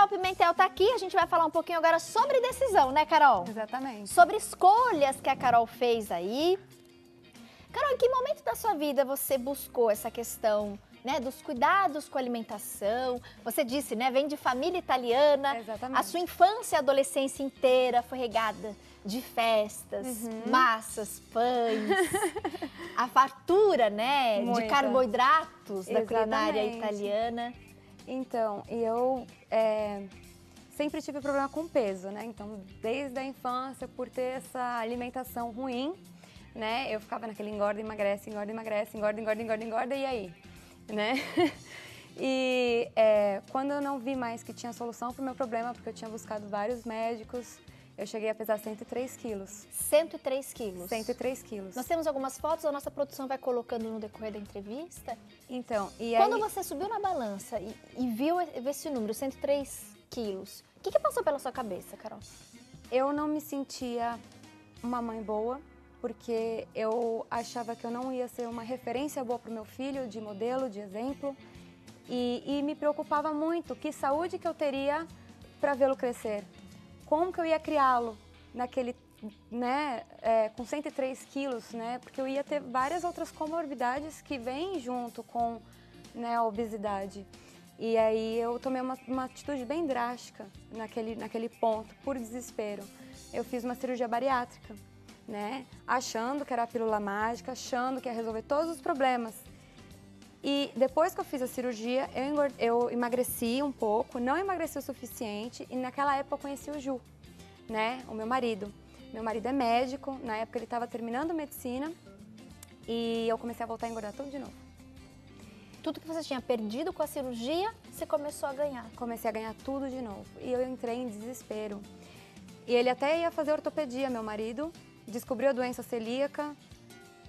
Pimentel tá aqui, a gente vai falar um pouquinho agora sobre decisão, né, Carol? Exatamente. Sobre escolhas que a Carol fez aí. Carol, em que momento da sua vida você buscou essa questão, né, dos cuidados com a alimentação? Você disse, né, vem de família italiana. Exatamente. A sua infância e adolescência inteira foi regada de festas, massas, pães, a fartura, né, Muita. de carboidratos da Exatamente. culinária italiana. Então, e eu sempre tive problema com peso, né? Então, desde a infância, por ter essa alimentação ruim, né? Eu ficava naquele engorda, emagrece, engorda, emagrece, engorda, engorda, engorda, engorda, e aí? Né? E quando eu não vi mais que tinha solução para o meu problema, porque eu tinha buscado vários médicos, eu cheguei a pesar 103 quilos. 103 quilos. 103 quilos. Nós temos algumas fotos, a nossa produção vai colocando no decorrer da entrevista. Então, e Quando aí... você subiu na balança e viu esse número, 103 quilos, o que passou pela sua cabeça, Carol? Eu não me sentia uma mãe boa, porque eu achava que eu não ia ser uma referência boa para o meu filho, de modelo, de exemplo. E me preocupava muito que saúde que eu teria para vê-lo crescer. Como que eu ia criá-lo naquele, né, com 103 quilos, né? Porque eu ia ter várias outras comorbidades que vêm junto com, né, a obesidade. E aí eu tomei uma atitude bem drástica naquele ponto, por desespero. Eu fiz uma cirurgia bariátrica, né? Achando que era a pílula mágica, achando que ia resolver todos os problemas. E depois que eu fiz a cirurgia, eu emagreci um pouco, não emagreci o suficiente, e naquela época eu conheci o Ju, né, o meu marido. Meu marido é médico, na época ele estava terminando medicina, e eu comecei a voltar a engordar tudo de novo. Tudo que você tinha perdido com a cirurgia, você começou a ganhar. Comecei a ganhar tudo de novo, e eu entrei em desespero. E ele até ia fazer ortopedia, meu marido, descobriu a doença celíaca,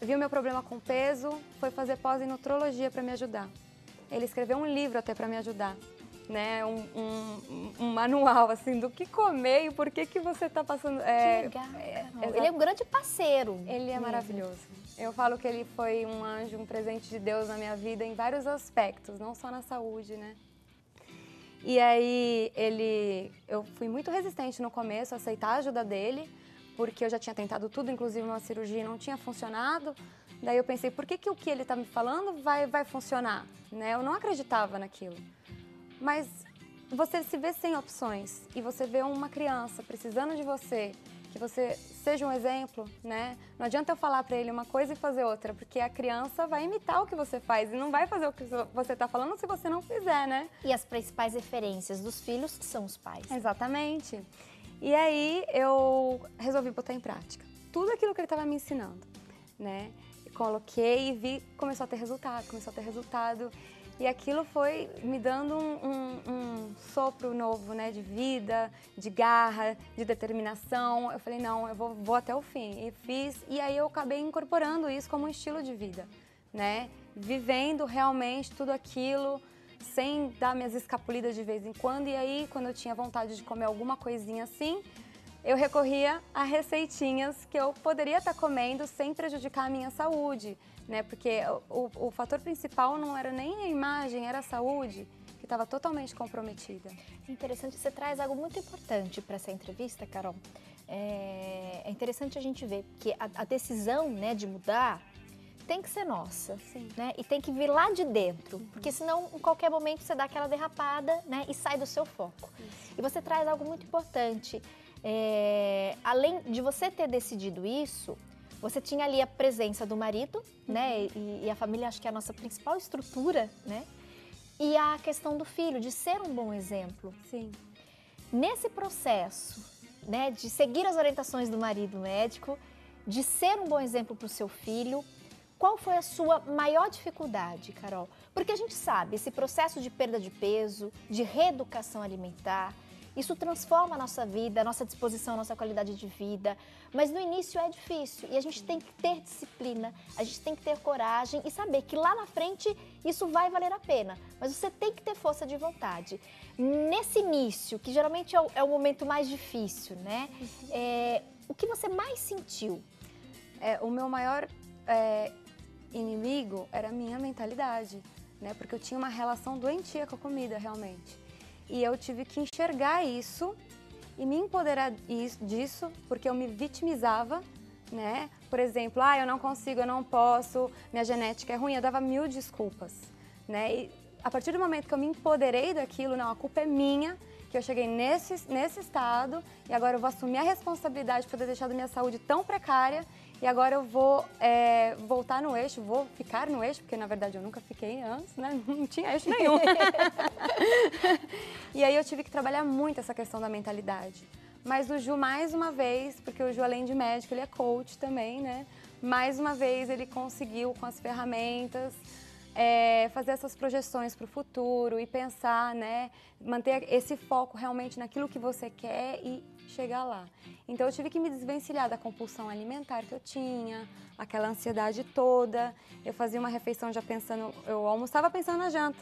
viu meu problema com peso, foi fazer pós em nutrologia para me ajudar. Ele escreveu um livro até para me ajudar, né? Um manual assim do que comer e por que você está passando. Que legal. Ele é um grande parceiro. Ele é maravilhoso. Eu falo que ele foi um anjo, um presente de Deus na minha vida em vários aspectos, não só na saúde, né? E aí eu fui muito resistente no começo a aceitar a ajuda dele, porque eu já tinha tentado tudo, inclusive uma cirurgia, e não tinha funcionado. Daí eu pensei, por que o que ele está me falando vai funcionar? Né? Eu não acreditava naquilo. Mas você se vê sem opções e você vê uma criança precisando de você, que você seja um exemplo, né? Não adianta eu falar para ele uma coisa e fazer outra, porque a criança vai imitar o que você faz e não vai fazer o que você está falando se você não fizer, né? E as principais referências dos filhos são os pais. Exatamente. E aí eu resolvi botar em prática tudo aquilo que ele estava me ensinando, né? Coloquei e vi, começou a ter resultado. E aquilo foi me dando um sopro novo, né? De vida, de garra, de determinação. Eu falei, não, eu vou até o fim. E fiz, e aí eu acabei incorporando isso como um estilo de vida, né? Vivendo realmente tudo aquilo, sem dar minhas escapulidas de vez em quando. E aí, quando eu tinha vontade de comer alguma coisinha assim, eu recorria a receitinhas que eu poderia estar comendo sem prejudicar a minha saúde, né? Porque o fator principal não era nem a imagem, era a saúde, que estava totalmente comprometida. Interessante, você traz algo muito importante para essa entrevista, Carol. É interessante a gente ver que a decisão, né, de mudar tem que ser nossa, né? E tem que vir lá de dentro, porque senão em qualquer momento você dá aquela derrapada, né, e sai do seu foco. E você traz algo muito importante. Além de você ter decidido isso, você tinha ali a presença do marido, né? E a família acho que é a nossa principal estrutura, né? E a questão do filho, de ser um bom exemplo. Sim. Nesse processo, né, de seguir as orientações do marido médico, de ser um bom exemplo para o seu filho, qual foi a sua maior dificuldade, Carol? Porque a gente sabe, esse processo de perda de peso, de reeducação alimentar, isso transforma a nossa vida, a nossa disposição, a nossa qualidade de vida. Mas no início é difícil e a gente tem que ter disciplina, a gente tem que ter coragem e saber que lá na frente isso vai valer a pena. Mas você tem que ter força de vontade. Nesse início, que geralmente é o momento mais difícil, né? O que você mais sentiu? O meu maior inimigo era a minha mentalidade, né? Porque eu tinha uma relação doentia com a comida, realmente. E eu tive que enxergar isso e me empoderar disso, porque eu me vitimizava, né? Por exemplo, eu não consigo, eu não posso, minha genética é ruim, eu dava 1000 desculpas, né? E a partir do momento que eu me empoderei daquilo, não, a culpa é minha, que eu cheguei nesse estado e agora eu vou assumir a responsabilidade por ter deixado minha saúde tão precária e agora eu vou voltar no eixo, vou ficar no eixo, porque na verdade eu nunca fiquei antes, né? Não tinha eixo nenhum. E aí eu tive que trabalhar muito essa questão da mentalidade. Mas o Ju, mais uma vez, porque o Ju, além de médico, ele é coach também, né? Mais uma vez ele conseguiu, com as ferramentas, fazer essas projeções para o futuro e pensar, né? Manter esse foco realmente naquilo que você quer e chegar lá. Então eu tive que me desvencilhar da compulsão alimentar que eu tinha, aquela ansiedade toda. Eu fazia uma refeição já pensando, eu almoçava pensando na janta,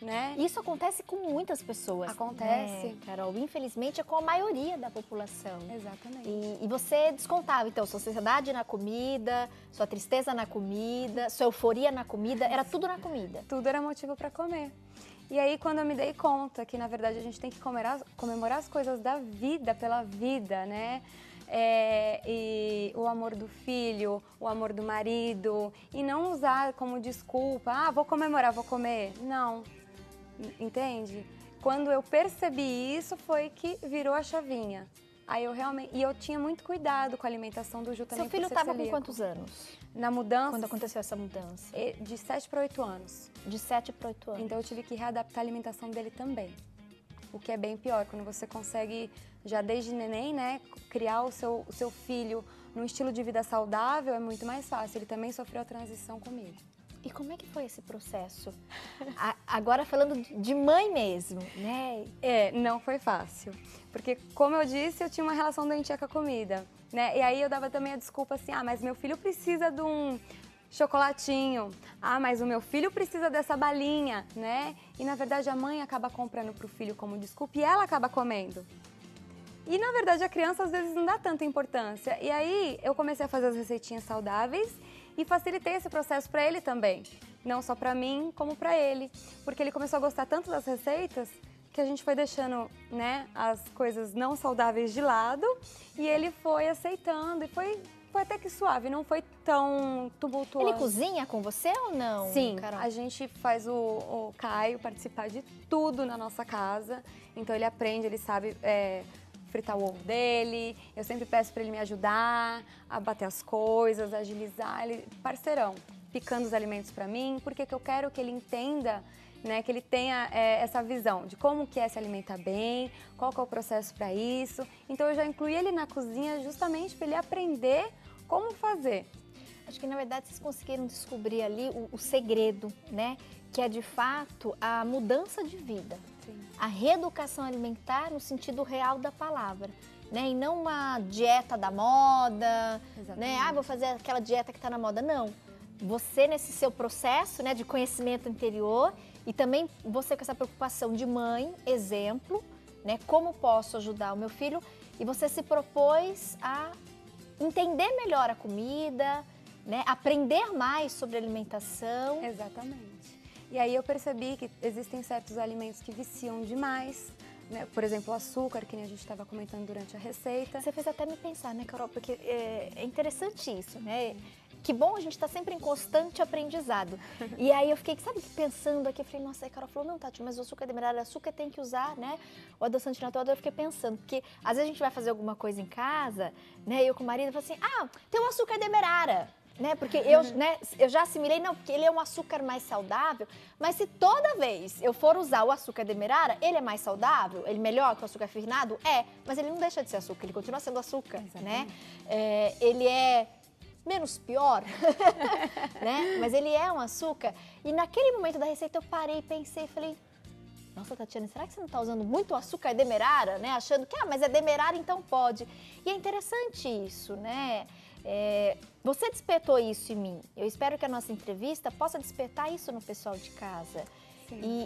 né? Isso acontece com muitas pessoas. Acontece. Carol, infelizmente é com a maioria da população. Exatamente. E você descontava, então, sua ansiedade na comida, sua tristeza na comida, sua euforia na comida, era tudo na comida. Tudo era motivo para comer. E aí, quando eu me dei conta que, na verdade, a gente tem que comemorar as coisas da vida pela vida, né? E o amor do filho, o amor do marido, e não usar como desculpa, vou comemorar, vou comer. Não, entende? Quando eu percebi isso, foi que virou a chavinha. Aí eu realmente... E eu tinha muito cuidado com a alimentação do Ju também. Seu filho estava com quantos anos? Na mudança... Quando aconteceu essa mudança? De 7 para 8 anos. De 7 para 8 anos. Então eu tive que readaptar a alimentação dele também. O que é bem pior, quando você consegue, já desde neném, né, criar o seu filho num estilo de vida saudável, é muito mais fácil. Ele também sofreu a transição comigo. E como é que foi esse processo? Agora falando de mãe mesmo, né? Não foi fácil. Porque, como eu disse, eu tinha uma relação doentia com a comida, né? E aí eu dava também a desculpa assim, mas meu filho precisa de um chocolatinho. Mas o meu filho precisa dessa balinha, né? E, na verdade, a mãe acaba comprando pro filho como desculpa e ela acaba comendo. E, na verdade, a criança, às vezes, não dá tanta importância. E aí, eu comecei a fazer as receitinhas saudáveis e facilitei esse processo para ele também. Não só para mim, como para ele. Porque ele começou a gostar tanto das receitas que a gente foi deixando, né, as coisas não saudáveis de lado e ele foi aceitando e foi até que suave, não foi tão tumultuoso. Ele cozinha com você ou não, Sim, Carol? a gente faz o Caio participar de tudo na nossa casa. Então ele aprende, ele sabe fritar o ovo dele. Eu sempre peço para ele me ajudar a bater as coisas, a agilizar. Ele parceirão, picando os alimentos para mim, porque eu quero que ele entenda, né, que ele tenha essa visão de como que é se alimentar bem, qual que é o processo para isso. Então eu já incluí ele na cozinha justamente para ele aprender como fazer. Acho que, na verdade, vocês conseguiram descobrir ali o segredo, né? Que é, de fato, a mudança de vida. Sim. A reeducação alimentar no sentido real da palavra, né? E não uma dieta da moda, Exatamente. né? Vou fazer aquela dieta que está na moda. Não. Você, nesse seu processo, né, de conhecimento interior, e também você com essa preocupação de mãe, exemplo, né? Como posso ajudar o meu filho? E você se propôs a entender melhor a comida, né? Aprender mais sobre alimentação. Exatamente. E aí eu percebi que existem certos alimentos que viciam demais, né? Por exemplo, o açúcar, que nem a gente estava comentando durante a receita. Você fez até me pensar, né, Carol? Porque é interessante isso, né? Que bom a gente estar sempre em constante aprendizado. E aí eu fiquei, sabe, pensando aqui, eu falei, nossa, aí a Carol falou, não, Tati, mas o açúcar demerara, açúcar tem que usar, né? O adoçante natural, eu fiquei pensando, porque às vezes a gente vai fazer alguma coisa em casa, né? E eu com o marido, eu falo assim, tem um açúcar demerara, né? Porque eu já assimilei, não, porque ele é um açúcar mais saudável, mas se toda vez eu for usar o açúcar demerara, ele é mais saudável, ele é melhor que o açúcar refinado? Mas ele não deixa de ser açúcar, ele continua sendo açúcar, né? Ele é menos pior, né? Mas ele é um açúcar. E naquele momento da receita eu parei, pensei e falei, nossa, Tatiana, será que você não está usando muito açúcar demerara, né? Achando que, mas é demerara, então pode. E é interessante isso, né? Você despertou isso em mim. Eu espero que a nossa entrevista possa despertar isso no pessoal de casa.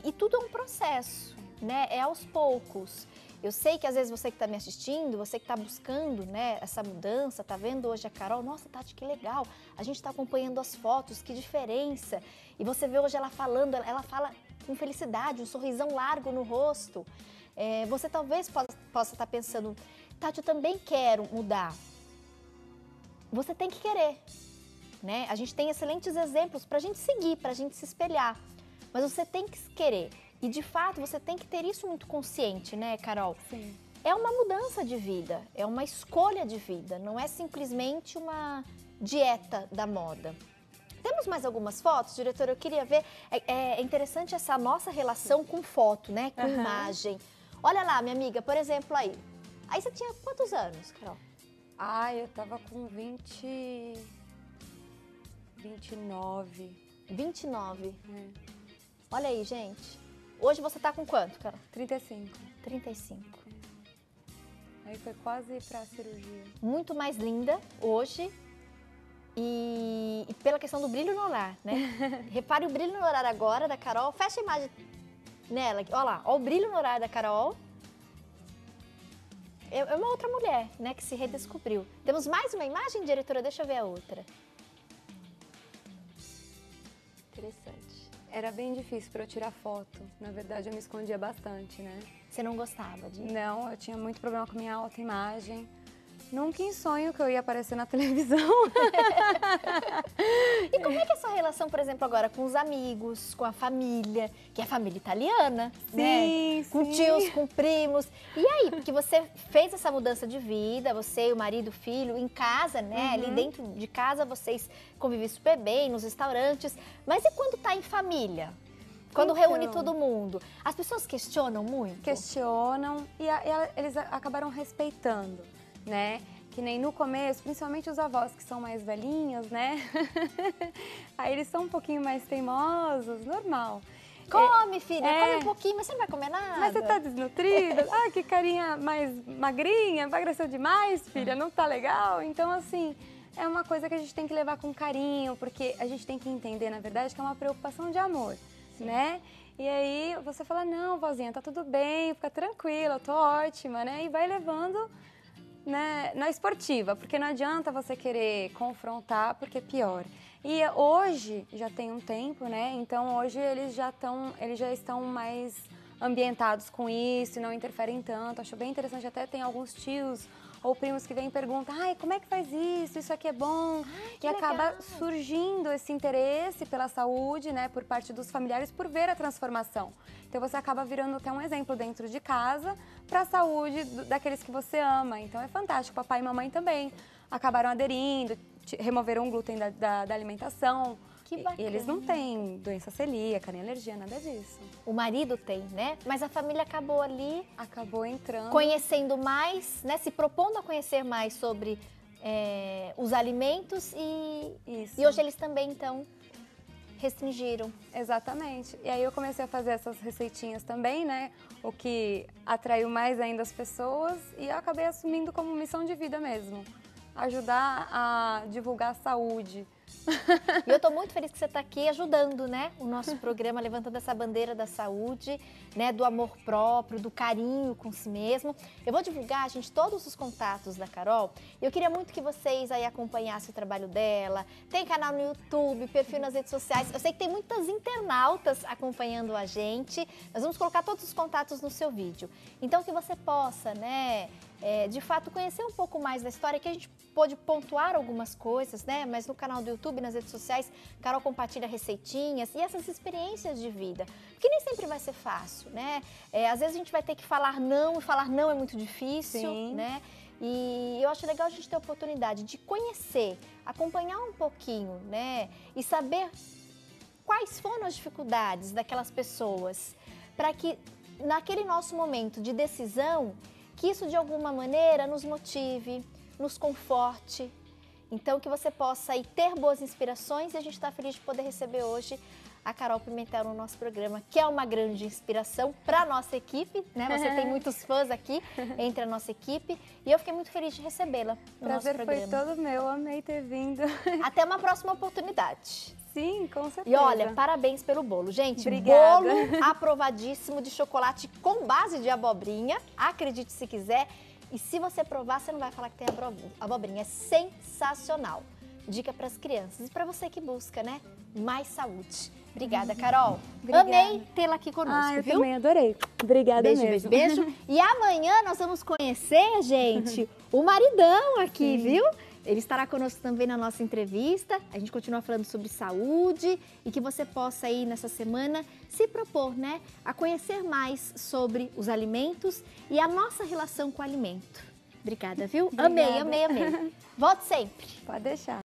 E tudo é um processo, né? É aos poucos. Eu sei que às vezes você que está me assistindo, você que está buscando, né, essa mudança, está vendo hoje a Carol, nossa, Tati, que legal, a gente está acompanhando as fotos, que diferença. E você vê hoje ela falando, ela fala com felicidade, um sorrisão largo no rosto. Você talvez possa estar pensando, Tati, eu também quero mudar. Você tem que querer, né? A gente tem excelentes exemplos para a gente seguir, para a gente se espelhar. Mas você tem que querer. E, de fato, você tem que ter isso muito consciente, né, Carol? Sim. É uma mudança de vida, é uma escolha de vida, não é simplesmente uma dieta da moda. Temos mais algumas fotos, diretora? Eu queria ver. É interessante essa nossa relação com foto, né? Com imagem. Olha lá, minha amiga, por exemplo, aí. Aí você tinha quantos anos, Carol? Eu tava com 29. 29. Olha aí, gente. Hoje você tá com quanto, Carol? 35. 35. Aí foi quase pra cirurgia. Muito mais linda hoje e pela questão do brilho no olhar, né? Repare o brilho no olhar agora da Carol. Fecha a imagem nela. Olha lá, olha o brilho no olhar da Carol. É uma outra mulher, né, que se redescobriu. Temos mais uma imagem, diretora? Deixa eu ver a outra. Interessante. Era bem difícil para eu tirar foto. Na verdade, eu me escondia bastante, né? Você não gostava de... Não, eu tinha muito problema com minha autoimagem. Nunca em sonho que eu ia aparecer na televisão. E como é que é a sua relação, por exemplo, agora com os amigos, com a família, que é a família italiana, né? Com tios, com primos. E aí, porque você fez essa mudança de vida, você, o marido, o filho, em casa, né? Ali dentro de casa vocês convivem super bem, nos restaurantes. Mas e quando tá em família? Quando reúne todo mundo? As pessoas questionam muito? Questionam e eles acabaram respeitando, né? Que nem no começo, principalmente os avós que são mais velhinhos, né? Aí eles são um pouquinho mais teimosos, normal. Come, filha, come um pouquinho, mas você não vai comer nada. Mas você tá desnutrida? Que carinha mais magrinha, emagreceu demais, filha, não tá legal? Então, assim, é uma coisa que a gente tem que levar com carinho, porque a gente tem que entender, na verdade, que é uma preocupação de amor, né? E aí você fala, não, vozinha, tá tudo bem, fica tranquila, eu tô ótima, né? E vai levando, né, na esportiva, porque não adianta você querer confrontar, porque é pior. E hoje, já tem um tempo, né? Então hoje eles já estão mais ambientados com isso e não interferem tanto. Acho bem interessante, até tem alguns tios ou primos que vêm e perguntam, como é que faz isso? Isso aqui é bom? E acaba surgindo esse interesse pela saúde, né, por parte dos familiares, por ver a transformação. Então você acaba virando até um exemplo dentro de casa para a saúde daqueles que você ama. Então é fantástico, papai e mamãe também acabaram aderindo, removeram o glúten da alimentação. Que bacana. E eles não têm doença celíaca, nem alergia, nada disso. O marido tem, né? Mas a família acabou ali... Acabou entrando. Conhecendo mais, né? Se propondo a conhecer mais sobre os alimentos e hoje eles também, então, restringiram. Exatamente. E aí eu comecei a fazer essas receitinhas também, né? O que atraiu mais ainda as pessoas e eu acabei assumindo como missão de vida mesmo. Ajudar a divulgar a saúde. E eu estou muito feliz que você está aqui ajudando, né, o nosso programa, levantando essa bandeira da saúde, né, do amor próprio, do carinho com si mesmo. Eu vou divulgar, gente, todos os contatos da Carol. Eu queria muito que vocês aí acompanhassem o trabalho dela. Tem canal no YouTube, perfil nas redes sociais. Eu sei que tem muitas internautas acompanhando a gente. Nós vamos colocar todos os contatos no seu vídeo. Então, que você possa, né, de fato, conhecer um pouco mais da história, que a gente pôde pontuar algumas coisas, né? Mas no canal do YouTube, nas redes sociais, Carol compartilha receitinhas e essas experiências de vida. Porque nem sempre vai ser fácil, né? Às vezes a gente vai ter que falar não, e falar não é muito difícil, Sim. né? E eu acho legal a gente ter a oportunidade de conhecer, acompanhar um pouquinho, né? E saber quais foram as dificuldades daquelas pessoas, para que naquele nosso momento de decisão, que isso de alguma maneira nos motive, nos conforte. Então que você possa aí ter boas inspirações e a gente está feliz de poder receber hoje a Carol Pimentel no nosso programa, que é uma grande inspiração para a nossa equipe, né? Você tem muitos fãs aqui entre a nossa equipe e eu fiquei muito feliz de recebê-la no nosso programa. Prazer foi todo meu, amei ter vindo. Até uma próxima oportunidade. Sim, com certeza. E olha, parabéns pelo bolo. Gente, obrigada. Bolo aprovadíssimo de chocolate com base de abobrinha. Acredite se quiser. E se você provar, você não vai falar que tem abobrinha. É sensacional. Dica para as crianças e para você que busca, né, mais saúde. Obrigada, Carol. Obrigada. Amei tê-la aqui conosco, Eu viu? também adorei. Obrigada Beijo, mesmo. beijo, beijo. E amanhã nós vamos conhecer, gente, o maridão aqui, viu? Ele estará conosco também na nossa entrevista. A gente continua falando sobre saúde e que você possa aí nessa semana se propor, né, a conhecer mais sobre os alimentos e a nossa relação com o alimento. Obrigada, viu? Obrigada. Amei, amei, amei. Volte sempre. Pode deixar.